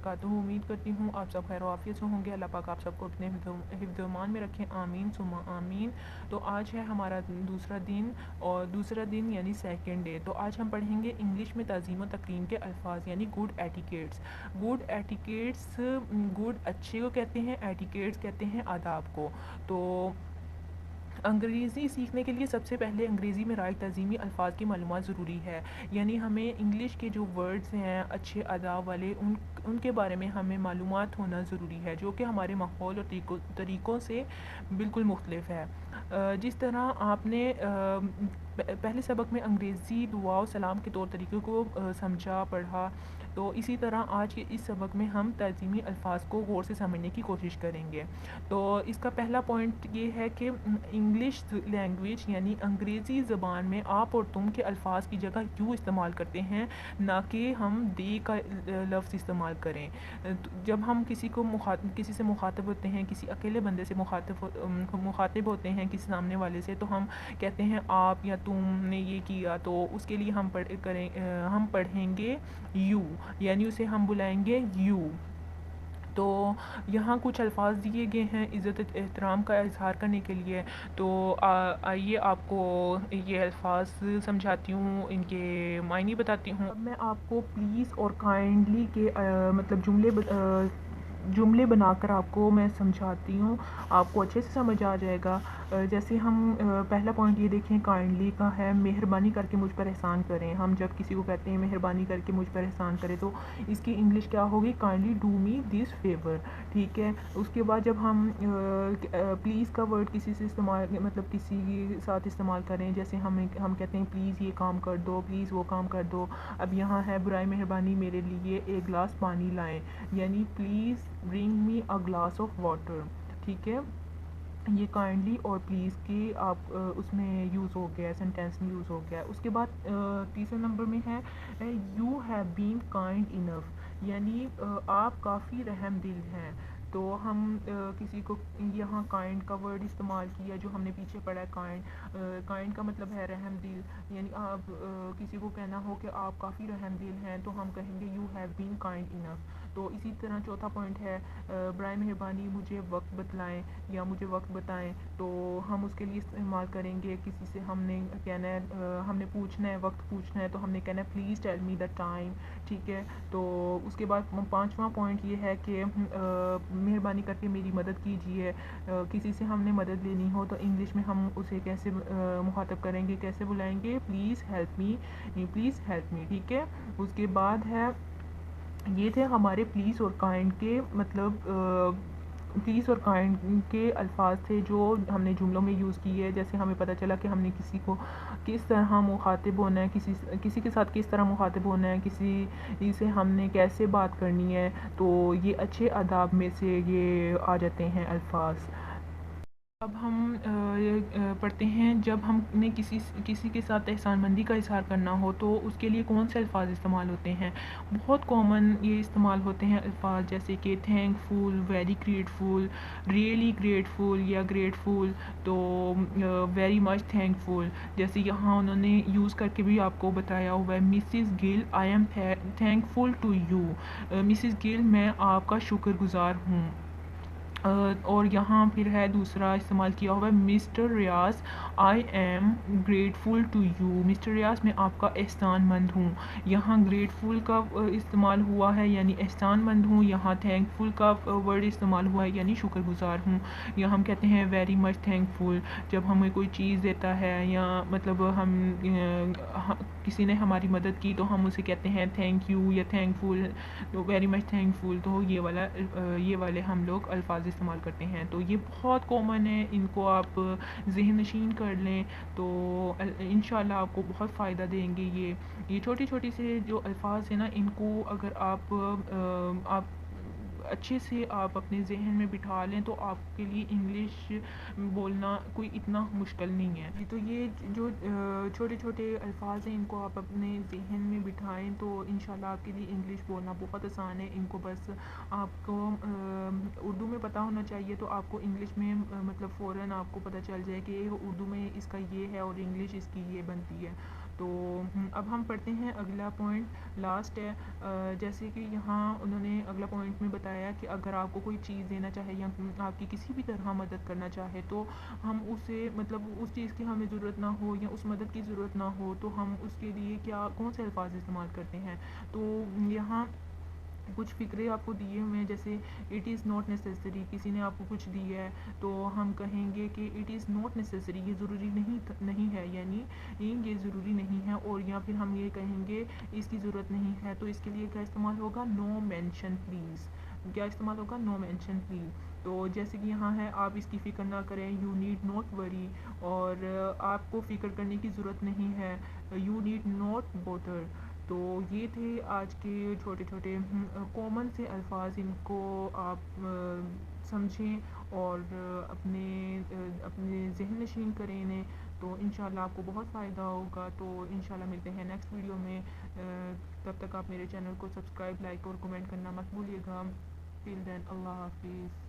وبرکاتہ۔ امید کرتی ہوں آپ سب خیر و عافیت سے ہوں گے۔ اللہ پاک آپ سب کو اپنے حفظ و امان میں رکھیں، آمین ثم آمین۔ تو آج ہے ہمارا دوسرا دن یعنی سیکنڈ ڈے۔ تو آج ہم پڑھیں گے انگلش میں تعظیم و تکریم کے الفاظ یعنی گڈ ایٹیکیٹس۔ گڈ اچھے کو کہتے ہیں، ایٹیکیٹس کہتے ہیں آداب کو۔ تو انگریزی سیکھنے کے لیے سب سے پہلے انگریزی میں رائج تعظیمی الفاظ کی معلومات ضروری ہے، یعنی ہمیں انگلش کے جو ورڈز ہیں اچھے آداب والے ان کے بارے میں ہمیں معلومات ہونا ضروری ہے، جو کہ ہمارے ماحول اور طریقوں سے بالکل مختلف ہے۔ جس طرح آپ نے پہلے سبق میں انگریزی دعا و سلام کے طور طریقے کو سمجھا پڑھا، تو اسی طرح آج کے اس سبق میں ہم تعظیمی الفاظ کو غور سے سمجھنے کی کوشش کریں گے۔ تو اس کا پہلا پوائنٹ یہ ہے کہ انگلش لینگویج یعنی انگریزی زبان میں آپ اور تم کے الفاظ کی جگہ یو استعمال کرتے ہیں، نہ کہ ہم دے کا لفظ استعمال کریں۔ جب ہم کسی سے مخاطب ہوتے ہیں، کسی اکیلے بندے سے مخاطب ہوتے ہیں کسی سامنے والے سے، تو ہم کہتے ہیں آپ یا تم نے یہ کیا، تو اس کے لیے ہم پڑھیں گے یو، یعنی اسے ہم بلائیں گے یو۔ تو یہاں کچھ الفاظ دیے گئے ہیں عزت احترام کا اظہار کرنے کے لیے، تو آئیے آپ کو یہ الفاظ سمجھاتی ہوں، ان کے معنی بتاتی ہوں۔ اب میں آپ کو پلیز اور کائنڈلی کے مطلب جملے بنا کر آپ کو میں سمجھاتی ہوں، آپ کو اچھے سے سمجھ آ جائے گا۔ جیسے ہم پہلا پوائنٹ یہ دیکھیں کائنڈلی کا ہے، مہربانی کر کے مجھ پر احسان کریں۔ ہم جب کسی کو کہتے ہیں مہربانی کر کے مجھ پر احسان کرے، تو اس کی انگلش کیا ہوگی؟ Kindly do me this favour, ٹھیک ہے۔ اس کے بعد جب ہم پلیز کا ورڈ کسی سے مطلب کسی کے ساتھ استعمال کریں، جیسے ہم کہتے ہیں پلیز یہ کام کر دو، پلیز وہ کام کر دو۔ اب یہاں ہے برائے مہربانی میرے لیے ایک گلاس پانی لائیں، یعنی please bring me a glass of water, ٹھیک ہے۔ یہ کائنڈلی اور پلیز کی آپ اس میں یوز ہو گیا ہے، سینٹینس میں یوز ہو گیا ہے۔ اس کے بعد تیسرے نمبر میں ہے یو ہیو بین کائنڈ انف، یعنی آپ کافی رحم دل ہیں۔ تو ہم کسی کو یہاں کائنڈ کا ورڈ استعمال کیا جو ہم نے پیچھے پڑھا ہے، کائنڈ کا مطلب ہے رحم دل، یعنی آپ کسی کو کہنا ہو کہ آپ کافی رحم دل ہیں، تو ہم کہیں گے یو ہیو بین کائنڈ انف۔ تو اسی طرح چوتھا پوائنٹ ہے برائے مہربانی مجھے وقت بتلائیں یا مجھے وقت بتائیں، تو ہم اس کے لیے استعمال کریں گے کسی سے ہم نے کہنا ہے ہم نے پوچھنا ہے، وقت پوچھنا ہے، تو ہم نے کہنا ہے please tell me the time, ٹھیک ہے۔ تو اس کے بعد پانچواں پوائنٹ یہ ہے کہ مہربانی کر کے میری مدد کیجیے۔ کسی سے ہم نے مدد لینی ہو تو انگلش میں ہم اسے کیسے مخاطب کریں گے، کیسے بلائیں گے؟ Please help me, please help me, ٹھیک ہے۔ اس کے بعد ہے یہ تھے ہمارے پلیز اور کائنڈ کے مطلب پلیز اور کائنڈ کے الفاظ تھے جو ہم نے جملوں میں یوز کیے، جیسے ہمیں پتہ چلا کہ ہم نے کسی کو کس طرح مخاطب ہونا ہے، کسی کے ساتھ کس طرح مخاطب ہونا ہے، کسی سے ہم نے کیسے بات کرنی ہے، تو یہ اچھے آداب میں سے یہ آ جاتے ہیں الفاظ۔ اب ہم پڑھتے ہیں جب ہم نے کسی کے ساتھ احسان مندی کا اظہار کرنا ہو تو اس کے لیے کون سے الفاظ استعمال ہوتے ہیں؟ بہت کامن یہ استعمال ہوتے ہیں الفاظ، جیسے کہ تھینک فل، ویری گریٹفل، ریئلی گریٹفل یا گریٹفل، تو ویری مچ تھینک فل، جیسے یہاں انہوں نے یوز کر کے بھی آپ کو بتایا ہوا ہے Mrs Gul I am thankful to you, Mrs Gul میں آپ کا شکر گزار ہوں۔ اور یہاں پھر ہے دوسرا استعمال کیا ہوا ہے Mr Riaz I am grateful to you, Mr Riaz میں آپ کا احسان مند ہوں۔ یہاں گریٹفل کا استعمال ہوا ہے یعنی احسان مند ہوں، یہاں تھینک فل کا ورڈ استعمال ہوا ہے یعنی شکر گزار ہوں۔ یا ہم کہتے ہیں ویری مچ تھینک فل جب ہمیں کوئی چیز دیتا ہے یا مطلب کسی نے ہماری مدد کی تو ہم اسے کہتے ہیں تھینک یو یا تھینک فل، تو ویری مچ تھینک فل، تو یہ والے ہم لوگ الفاظ استعمال کرتے ہیں۔ تو یہ بہت کامن ہے، ان کو آپ ذہن نشین کر لیں تو انشاءاللہ آپ کو بہت فائدہ دیں گے۔ یہ چھوٹی چھوٹی سے جو الفاظ ہیں نا، ان کو اگر آپ اچھے سے آپ اپنے ذہن میں بٹھا لیں تو آپ کے لیے انگلش بولنا کوئی اتنا مشکل نہیں ہے۔ تو یہ جو چھوٹے چھوٹے الفاظ ہیں ان کو آپ اپنے ذہن میں بٹھائیں تو انشاءاللہ آپ کے لیے انگلش بولنا بہت آسان ہے۔ ان کو بس آپ کو اردو میں پتہ ہونا چاہیے، تو آپ کو انگلش میں مطلب فوراً آپ کو پتہ چل جائے کہ اردو میں اس کا یہ ہے اور انگلش اس کی یہ بنتی ہے۔ تو تو اب ہم پڑھتے ہیں اگلا پوائنٹ، لاسٹ ہے، جیسے کہ یہاں انہوں نے اگلا پوائنٹ میں بتایا کہ اگر آپ کو کوئی چیز دینا چاہے یا آپ کی کسی بھی طرح مدد کرنا چاہے تو ہم اسے مطلب اس چیز کی ہمیں ضرورت نہ ہو یا اس مدد کی ضرورت نہ ہو تو ہم اس کے لیے کون سے الفاظ استعمال کرتے ہیں. تو یہاں کچھ فکرے آپ کو دیے ہوئے ہیں، جیسے اٹ از ناٹ نیسیسری، کسی نے آپ کو کچھ دی ہے تو ہم کہیں گے کہ اٹ از ناٹ نیسیسری، یہ ضروری نہیں ہے، یعنی یہ ضروری نہیں ہے. اور یا پھر ہم یہ کہیں گے اس کی ضرورت نہیں ہے، تو اس کے لیے کیا استعمال ہوگا، نو مینشن پلیز. کیا استعمال ہوگا، نو مینشن پلیز. تو جیسے کہ یہاں ہے آپ اس کی فکر نہ کریں، یو نیڈ ناٹ وری، اور آپ کو فکر کرنے کی ضرورت نہیں ہے، یو نیڈ ناٹ بوتھر. تو یہ تھے آج کے چھوٹے چھوٹے کامن سے الفاظ، ان کو آپ سمجھیں اور اپنے ذہن نشین کریں انہیں، تو انشاءاللہ آپ کو بہت فائدہ ہوگا. تو انشاءاللہ ملتے ہیں نیکسٹ ویڈیو میں. تب تک آپ میرے چینل کو سبسکرائب، لائک اور کمنٹ کرنا مت بھولیے گا. ٹل دین اللہ حافظ.